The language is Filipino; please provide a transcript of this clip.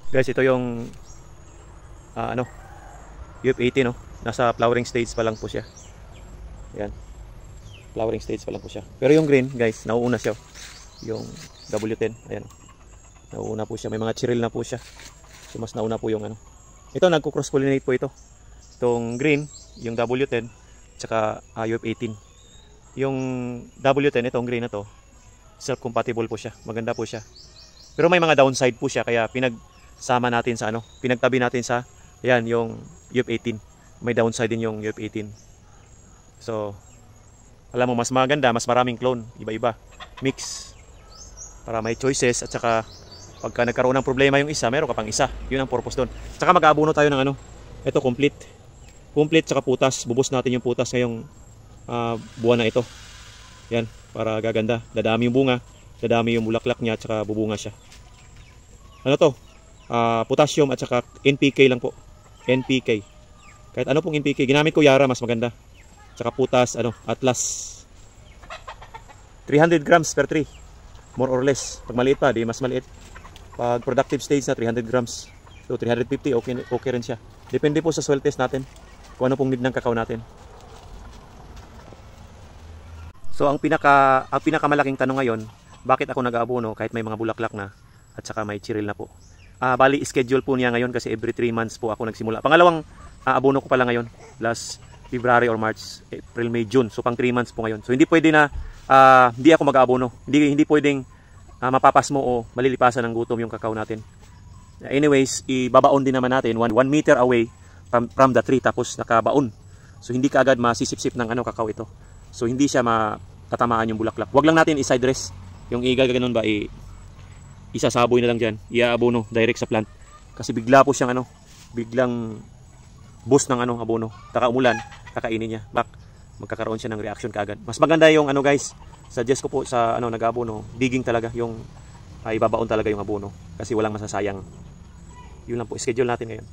Guys, ito yung UF80, no? Nasa flowering stage pa lang po siya. Yan. Flowering stage pa lang po siya. Pero yung green, guys, nauuna siya. Yung W10, ayan. Nauuna po siya. May mga chiril na po siya. So mas nauna po yung ano. Ito nagko-cross pollinate po ito. Itong green, yung W10, tsaka UF18. Yung W10, itong green na to, self-compatible po siya. Maganda po siya. Pero may mga downside po siya, kaya pinagsama natin sa ano, pinagtabi natin sa ayan, yung UF18. May downside din yung UF18. So, alam mo, mas maganda, mas maraming clone, iba-iba, mix, para may choices. At saka pagka nagkaroon ng problema yung isa, meron ka pang isa. Yun ang purpose doon. Saka mag-aabono tayo ng ano, ito complete saka putas. Bubos natin yung putas ngayong buwan na ito. Yan, para gaganda, dadami yung bunga, dadami yung bulaklak niya, at saka bubunga siya. Ano to? Potassium at saka NPK lang po. NPK. Kahit ano pong NPK, ginamit ko Yara, mas maganda. Tsaka putas, Atlas. 300 grams per tree. More or less. Pag maliit pa, di mas maliit. Pag productive stage na, 300 grams. So 350, okay rin siya. Depende po sa soil test natin. Kung ano pong need ng kakao natin. So ang pinakamalaking tanong ngayon, bakit ako nag-aabono kahit may mga bulaklak na at saka may chiril na po? Bali, schedule po niya ngayon kasi every 3 months po ako nagsimula. Pangalawang abono ko pala ngayon. Last February or March, April, May, June. So pang 3 months po ngayon. So hindi pwede na hindi ako mag-aabono. Hindi pwedeng mapapas mo o malilipasan ng gutom yung kakao natin. Anyways, ibabaon din naman natin 1 meter away from the tree, tapos nakabaon. So hindi ka agad masisip-sip ng kakao ito. So hindi siya matatamaan yung bulaklak. Huwag lang natin i-side dress. Yung igaganon ba, isasaboy na lang dyan. Iaabono direct sa plant. Kasi bigla po siyang biglang boost ng abono. Taka umulan, kakainin niya. Magkakaroon siya ng reaction kaagad. Mas maganda yung guys, suggest ko po sa nag-abono, digging talaga yung ibabaon talaga yung abono kasi walang masasayang. Yun lang po, schedule natin ngayon.